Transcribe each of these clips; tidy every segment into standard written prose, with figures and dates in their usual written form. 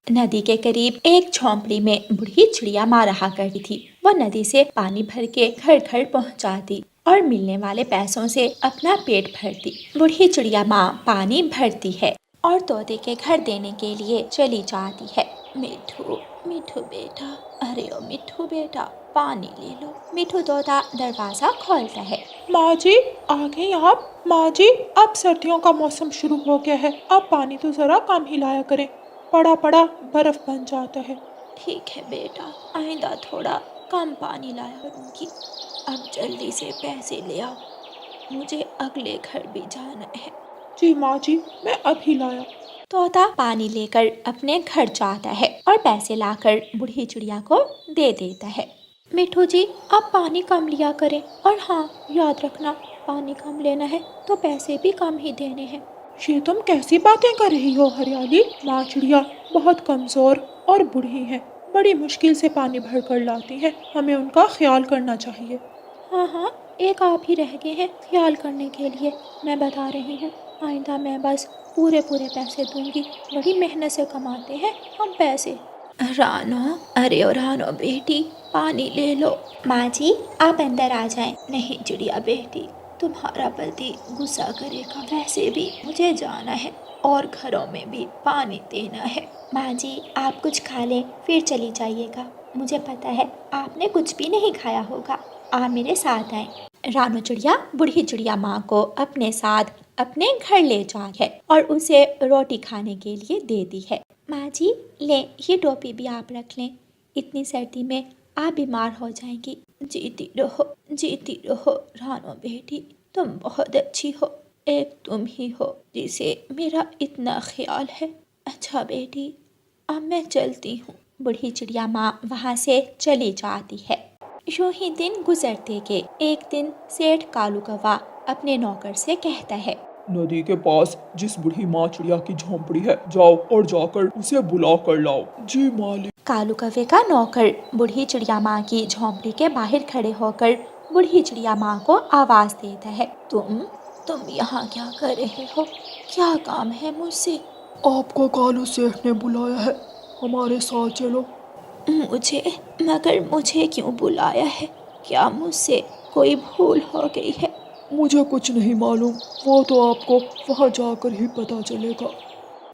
नदी के करीब एक झोंपड़ी में बूढ़ी चिड़िया माँ रहा करती थी। वह नदी से पानी भर के घर घर पहुँचाती और मिलने वाले पैसों से अपना पेट भरती। बूढ़ी चिड़िया माँ पानी भरती है और तोते के घर देने के लिए चली जाती है। मिठू मिठू बेटा, अरे ओ मिठू बेटा, पानी ले लो। मिठू तोता दरवाजा खोलता है। माँ जी, आ गई आप? माँ जी, अब सर्दियों का मौसम शुरू हो गया है, अब पानी तो जरा कम ही लाया करें, पड़ा पड़ा बर्फ बन जाता है। ठीक है बेटा, आइंदा थोड़ा कम पानी लाया करूंगी। अब जल्दी से पैसे ले आओ, मुझे अगले घर भी जाना है। जी माँ जी, मैं अभी लाया। तोता पानी लेकर अपने घर जाता है और पैसे लाकर बूढ़ी चिड़िया को दे देता है। मिठू जी, आप पानी कम लिया करें, और हाँ, याद रखना, पानी कम लेना है तो पैसे भी कम ही देने हैं। ये तुम कैसी बातें कर रही हो हरियाली? माँ चिड़िया बहुत कमजोर और बूढ़ी हैं, बड़ी मुश्किल से पानी भर कर लाती हैं, हमें उनका ख्याल करना चाहिए। हाँ हाँ, एक आप ही रह गए हैं ख्याल करने के लिए। मैं बता रही हूँ, आइंदा मैं बस पूरे पूरे पैसे दूंगी। बड़ी मेहनत से कमाते हैं हम पैसे। रानो, अरे ओ रानो बेटी, पानी ले लो। माँ जी, आप अंदर आ जाएं। नहीं चिड़िया बेटी, तुम्हारा पति गुस्सा करेगा, वैसे भी मुझे जाना है और घरों में भी पानी देना है। माँ जी, आप कुछ खा लें फिर चली जाइएगा। मुझे पता है आपने कुछ भी नहीं खाया होगा। आप मेरे साथ आए। रानो चिड़िया बूढ़ी चिड़िया माँ को अपने साथ अपने घर ले जाती है और उसे रोटी खाने के लिए देती है। माँ जी, ले, ये टोपी भी आप रख लें, इतनी सर्दी में आप बीमार हो जाएंगी। जीती रहो रानो बेटी, तुम बहुत अच्छी हो। एक तुम ही हो जिसे मेरा इतना ख्याल है। अच्छा बेटी, अब मैं चलती हूँ। बूढ़ी चिड़िया माँ वहाँ से चली जाती है। यूं ही दिन गुजरते के एक दिन सेठ कालू कौवा अपने नौकर से कहता है, नदी के पास जिस बूढ़ी माँ चिड़िया की झोंपड़ी है, जाओ और जाकर उसे बुला कर लाओ। जी मालिक। कालू कौवे का नौकर बूढ़ी चिड़िया माँ की झोंपड़ी के बाहर खड़े होकर बूढ़ी चिड़िया माँ को आवाज देता है, तुम यहाँ क्या कर रहे हो? क्या काम है मुझसे? आपको कालू सेठ ने बुलाया है, हमारे साथ चलो। मुझे क्यों बुलाया है? क्या मुझसे कोई भूल हो गई है? मुझे कुछ नहीं मालूम, वो तो आपको वहाँ जाकर ही पता चलेगा।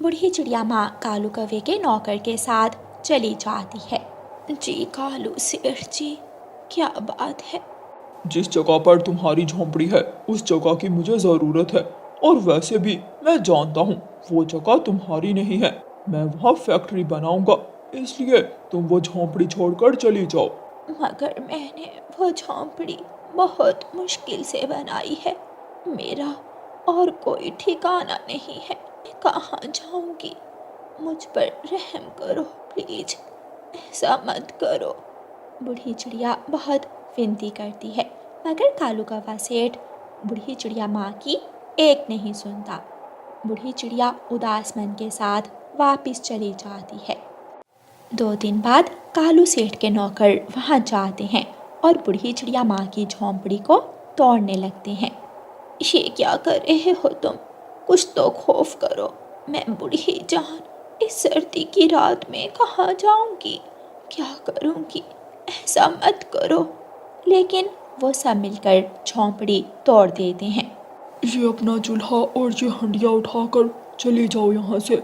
बूढ़ी चिड़िया माँ कालू कौवे के नौकर के साथ चली जाती है। जी कालू सेठ जी, क्या बात है? जिस जगह पर तुम्हारी झोंपड़ी है उस जगह की मुझे ज़रूरत है, और वैसे भी मैं जानता हूँ वो जगह तुम्हारी नहीं है। मैं वहाँ फैक्ट्री बनाऊंगा, इसलिए तुम वो झोंपड़ी छोड़कर चली जाओ। मगर मैंने वो झोंपड़ी बहुत मुश्किल से बनाई है। मेरा और कोई ठिकाना नहीं है, मैं कहाँ जाऊंगी? मुझ पर रहम करो प्लीज, ऐसा मत करो। बूढ़ी चिड़िया बहुत विनती करती है, मगर कालू कौवा सेठ बूढ़ी चिड़िया माँ की एक नहीं सुनता। बूढ़ी चिड़िया उदास मन के साथ वापस चली जाती है। 2 दिन बाद कालू सेठ के नौकर वहाँ जाते हैं और बूढ़ी चिड़िया माँ की झोंपड़ी को तोड़ने लगते हैं। ये क्या कर रहे हो तुम? कुछ तो खौफ करो। मैं बूढ़ी जान इस सर्दी की रात में कहाँ जाऊंगी? क्या करूंगी? ऐसा मत करो। लेकिन वो सब मिलकर झोंपड़ी तोड़ देते हैं। ये अपना चूल्हा और ये हंडिया उठाकर चली जाओ यहाँ से,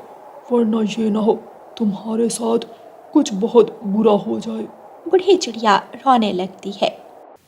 वरना ये ना हो तुम्हारे साथ कुछ बहुत बुरा हो जाए। बूढ़ी चिड़िया रोने लगती है।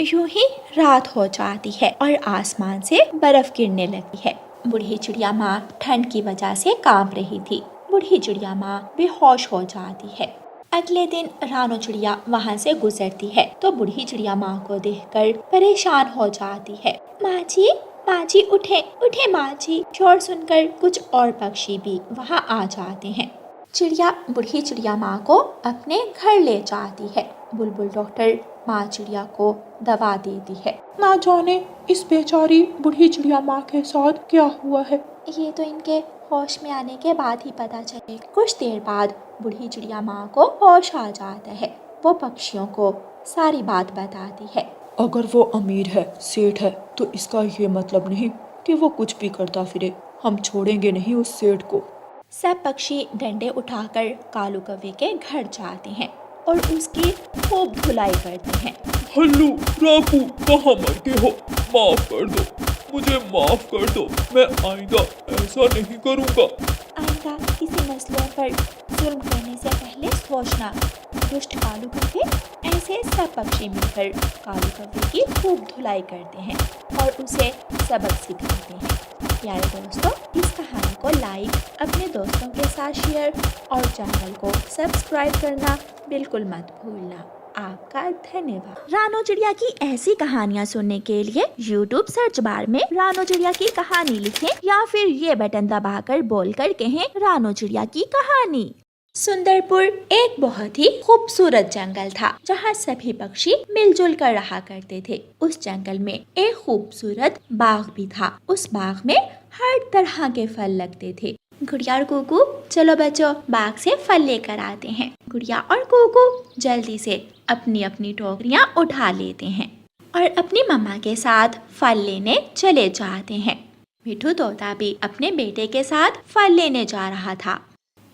यूं ही रात हो जाती है और आसमान से बर्फ गिरने लगती है। बूढ़ी चिड़िया माँ ठंड की वजह से कांप रही थी। बूढ़ी चिड़िया माँ बेहोश हो जाती है। अगले दिन रानो चिड़िया वहाँ से गुजरती है तो बूढ़ी चिड़िया माँ को देखकर परेशान हो जाती है। माँ जी उठे उठे माँ जी। शोर सुनकर कुछ और पक्षी भी वहाँ आ जाते हैं। चिड़िया बूढ़ी चिड़िया माँ को अपने घर ले जाती है। बुलबुल डॉक्टर माँ चिड़िया को दवा देती है। ना जाने इस बेचारी बूढ़ी चिड़िया माँ के साथ क्या हुआ है। ये तो इनके होश में आने के बाद ही पता चलेगा। कुछ देर बाद बूढ़ी चिड़िया माँ को होश आ जाता है। वो पक्षियों को सारी बात बताती है। अगर वो अमीर है, सेठ है, तो इसका ये मतलब नहीं कि वो कुछ भी करता फिरे। हम छोड़ेंगे नहीं उस सेठ को। सब पक्षी डंडे उठाकर कालू कौवे के घर जाते हैं और उसकी खूब धुलाई करते हैं। हल्लू, राकू, कहाँ मर के हो? माफ कर दो, मुझे माफ कर दो। मैं आइंदा ऐसा नहीं करूँगा। आइंदा किसी मसलों पर जुल्म करने से पहले सोचना। दुष्ट कालू कौवे। ऐसे सब पक्षी मिलकर कालू कौवे की खूब धुलाई करते हैं और उसे सबक सिखाते हैं। प्यारे दोस्तों, इस कहानी को लाइक, अपने दोस्तों के साथ शेयर और चैनल को सब्सक्राइब करना बिल्कुल मत भूलना। आपका धन्यवाद। रानो चिड़िया की ऐसी कहानियाँ सुनने के लिए YouTube सर्च बार में रानो चिड़िया की कहानी लिखें या फिर ये बटन दबाकर बोलकर कहें रानो चिड़िया की कहानी। सुंदरपुर एक बहुत ही खूबसूरत जंगल था जहाँ सभी पक्षी मिलजुल कर रहा करते थे। उस जंगल में एक खूबसूरत बाग भी था। उस बाग में हर तरह के फल लगते थे। गुड़िया और कुकू, चलो बच्चों बाग से फल लेकर आते हैं। गुड़िया और कुकू जल्दी से अपनी अपनी टोकरियाँ उठा लेते हैं और अपनी मम्मा के साथ फल लेने चले जाते हैं। मिठू तोता भी अपने बेटे के साथ फल लेने जा रहा था।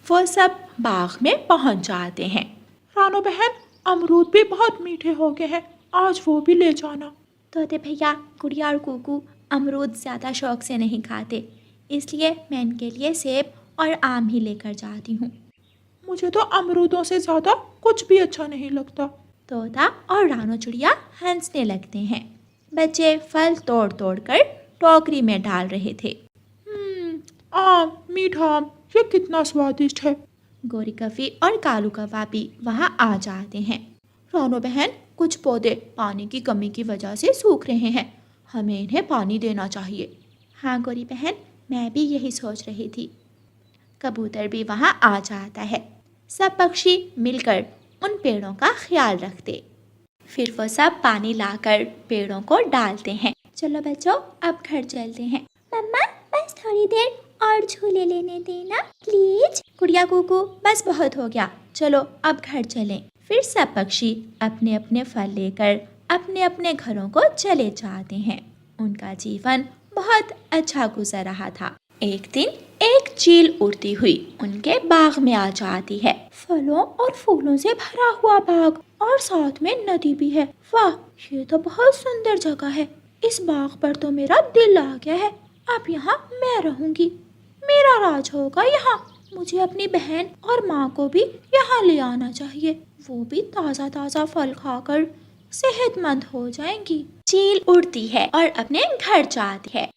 वो सब बाग में पहुंच जाते हैं। रानो बहन, अमरूद भी बहुत मीठे हो गए हैं, आज वो भी ले जाना। तोते भैया, गुड़िया और कुकू अमरूद ज़्यादा शौक से नहीं खाते, इसलिए मैं इनके लिए सेब और आम ही लेकर जाती हूँ। मुझे तो अमरूदों से ज़्यादा कुछ भी अच्छा नहीं लगता। तोता और रानो चिड़िया हंसने लगते हैं। बच्चे फल तोड़ तोड़ कर टोकरी में डाल रहे थे। आम, मीठा आम, ये कितना स्वादिष्ट है। गोरी कौवी और कालू कौवा भी वहाँ आ जाते हैं। रानो बहन, कुछ पौधे पानी की कमी की वजह से सूख रहे हैं, हमें इन्हें पानी देना चाहिए। हाँ गोरी बहन, मैं भी यही सोच रही थी। कबूतर भी वहाँ आ जाता है। सब पक्षी मिलकर उन पेड़ों का ख्याल रखते। फिर वो सब पानी लाकर पेड़ों को डालते हैं। चलो बच्चों, अब घर चलते हैं। मम्मा, बस थोड़ी देर और झूले लेने देना प्लीज। गुड़िया कुकू, बस बहुत हो गया, चलो अब घर चलें। फिर सब पक्षी अपने अपने फल लेकर अपने अपने घरों को चले जाते हैं। उनका जीवन बहुत अच्छा गुजर रहा था। एक दिन एक चील उड़ती हुई उनके बाग में आ जाती है। फलों और फूलों से भरा हुआ बाग और साथ में नदी भी है। वाह, ये तो बहुत सुंदर जगह है। इस बाग पर तो मेरा दिल आ गया है। अब यहाँ मैं रहूंगी, मेरा राज होगा यहाँ। मुझे अपनी बहन और माँ को भी यहाँ ले आना चाहिए, वो भी ताज़ा ताज़ा फल खाकर सेहतमंद हो जाएंगी। चील उड़ती है और अपने घर जाती है।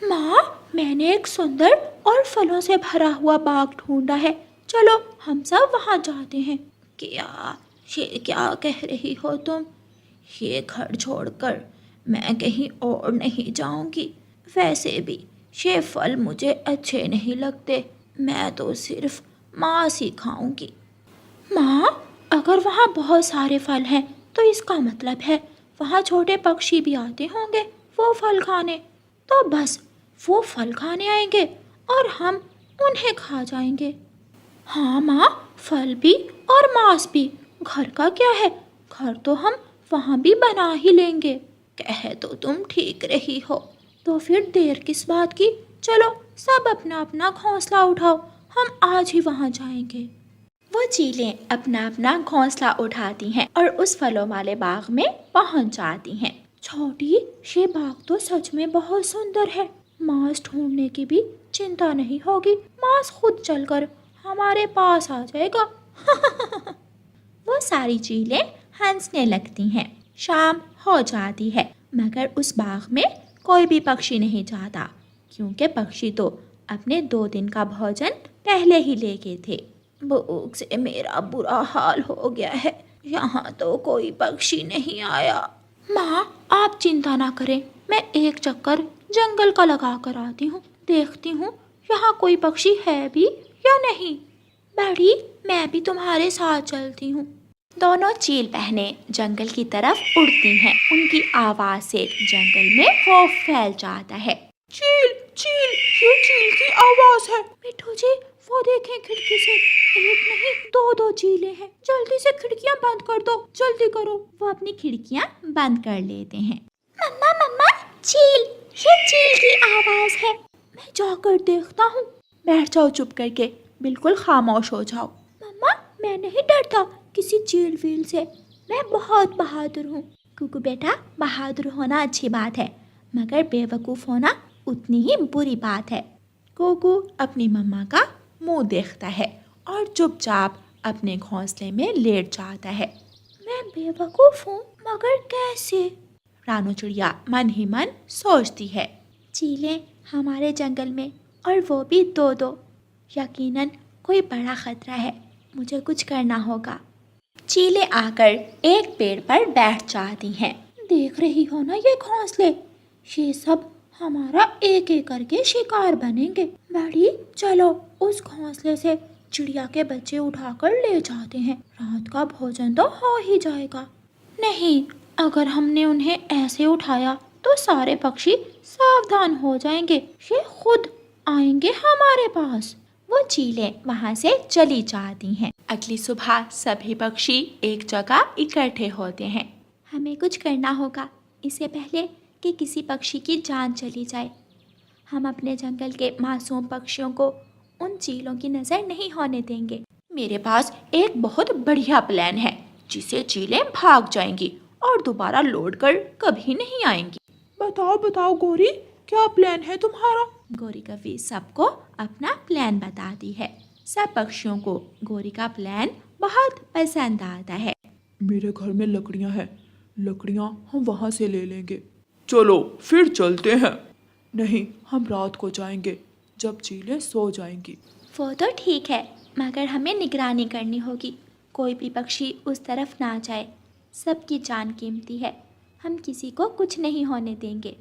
माँ, मैंने एक सुंदर और फलों से भरा हुआ बाग ढूंढा है, चलो हम सब वहाँ जाते हैं। क्या कह रही हो तुम? ये घर छोड़कर मैं कहीं और नहीं जाऊंगी। वैसे भी ये फल मुझे अच्छे नहीं लगते, मैं तो सिर्फ मांस ही खाऊंगी। माँ, अगर वहाँ बहुत सारे फल हैं तो इसका मतलब है वहाँ छोटे पक्षी भी आते होंगे वो फल खाने। तो बस वो फल खाने आएंगे और हम उन्हें खा जाएंगे। हाँ माँ, फल भी और मांस भी, घर का क्या है, घर तो हम वहाँ भी बना ही लेंगे। कह तो तुम ठीक रही हो, तो फिर देर किस बात की, चलो सब अपना अपना घोंसला उठाओ, हम आज ही वहाँ जाएंगे। वो चीलें अपना अपना घोंसला उठाती हैं और उस फलों वाले बाग में पहुँच जाती हैं। छोटी, ये बाग तो सच में बहुत सुंदर है, मांस ढूंढने की भी चिंता नहीं होगी, मांस खुद चलकर हमारे पास आ जाएगा। वो सारी चीलें हंसने लगती हैं। शाम हो जाती है मगर उस बाग में कोई भी पक्षी नहीं जाता, क्योंकि पक्षी तो अपने 2 दिन का भोजन पहले ही ले गए थे। भूख से मेरा बुरा हाल हो गया है, यहाँ तो कोई पक्षी नहीं आया। माँ, आप चिंता ना करें, मैं एक चक्कर जंगल का लगा कर आती हूँ, देखती हूँ यहाँ कोई पक्षी है भी या नहीं। बड़ी, मैं भी तुम्हारे साथ चलती हूँ। दोनों चील बहनें जंगल की तरफ उड़ती हैं। उनकी आवाज से जंगल में खौफ फैल जाता है। चील, चील, ये चील की आवाज है। मिठू जी, वो देखें खिड़की से, एक नहीं 2 चीलें हैं, जल्दी से खिड़कियां बंद कर दो, जल्दी करो। वो अपनी खिड़कियां बंद कर लेते हैं। मम्मा, चील, ये चील की आवाज है, मैं जाकर देखता हूँ। बैठ जाओ चुप करके, बिल्कुल खामोश हो जाओ। मम्मा, मैं नहीं डरता किसी चील वील से, मैं बहुत बहादुर हूँ। कुकू बेटा, बहादुर होना अच्छी बात है, मगर बेवकूफ़ होना उतनी ही बुरी बात है। कुकू अपनी मम्मा का मुंह देखता है और चुपचाप अपने घोंसले में लेट जाता है। मैं बेवकूफ़ हूँ, मगर कैसे? रानू चिड़िया मन ही मन सोचती है। चीलें हमारे जंगल में, और वो भी दो दो, यकीनन कोई बड़ा खतरा है, मुझे कुछ करना होगा। चीलें आकर एक पेड़ पर बैठ जाती हैं। देख रही हो ना ये घोंसले, ये सब हमारा एक एक करके शिकार बनेंगे। बड़ी, चलो उस घोंसले से चिड़िया के बच्चे उठाकर ले जाते हैं, रात का भोजन तो हो ही जाएगा। नहीं, अगर हमने उन्हें ऐसे उठाया तो सारे पक्षी सावधान हो जाएंगे, ये खुद आएंगे हमारे पास। वो चीलें वहाँ से चली जाती हैं। अगली सुबह सभी पक्षी एक जगह इकट्ठे होते हैं। हमें कुछ करना होगा इससे पहले कि किसी पक्षी की जान चली जाए। हम अपने जंगल के मासूम पक्षियों को उन चीलों की नज़र नहीं होने देंगे। मेरे पास एक बहुत बढ़िया प्लान है जिसे चीलें भाग जाएंगी और दोबारा लौट कर कभी नहीं आएंगी। बताओ बताओ गौरी, क्या प्लान है तुम्हारा? गौरी कभी सबको अपना प्लान बताती है। सब पक्षियों को गौरी का प्लान बहुत पसंद आता है। मेरे घर में लकड़ियां हैं, लकड़ियां हम वहां से ले लेंगे। चलो फिर चलते हैं। नहीं, हम रात को जाएंगे जब चीलें सो जाएंगी। वो तो ठीक है, मगर हमें निगरानी करनी होगी, कोई भी पक्षी उस तरफ ना जाए। सबकी जान कीमती है, हम किसी को कुछ नहीं होने देंगे।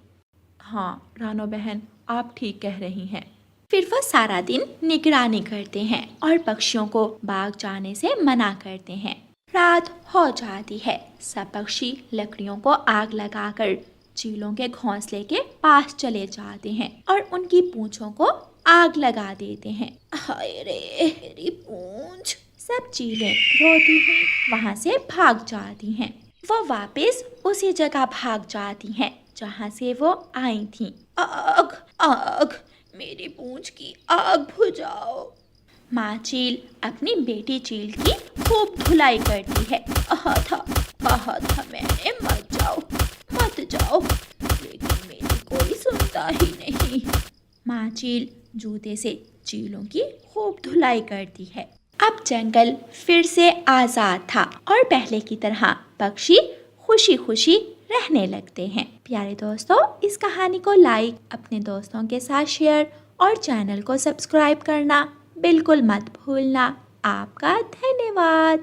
हाँ रानो बहन, आप ठीक कह रही हैं। फिर वो सारा दिन निगरानी करते हैं और पक्षियों को बाग जाने से मना करते हैं। रात हो जाती है, सब पक्षी लकड़ियों को आग लगाकर चीलों के घोंसले के पास चले जाते हैं और उनकी पूंछों को आग लगा देते हैं। हाय रे, मेरी पूंछ। सब चीलें रोती हुई वहाँ से भाग जाती हैं। वो वापस उसी जगह भाग जाती हैं जहाँ से वो आई थीं। आग, आग, मेरी पूंछ की आग बुझाओ। माँ चील अपनी बेटी चील की खूब धुलाई करती है। कहा था मैंने, मत जाओ मत जाओ, लेकिन मेरी कोई सुनता ही नहीं। माँ चील जूते से चीलों की खूब धुलाई करती है। अब जंगल फिर से आज़ाद था और पहले की तरह पक्षी खुशी खुशी रहने लगते हैं। प्यारे दोस्तों, इस कहानी को लाइक, अपने दोस्तों के साथ शेयर और चैनल को सब्सक्राइब करना बिल्कुल मत भूलना। आपका धन्यवाद।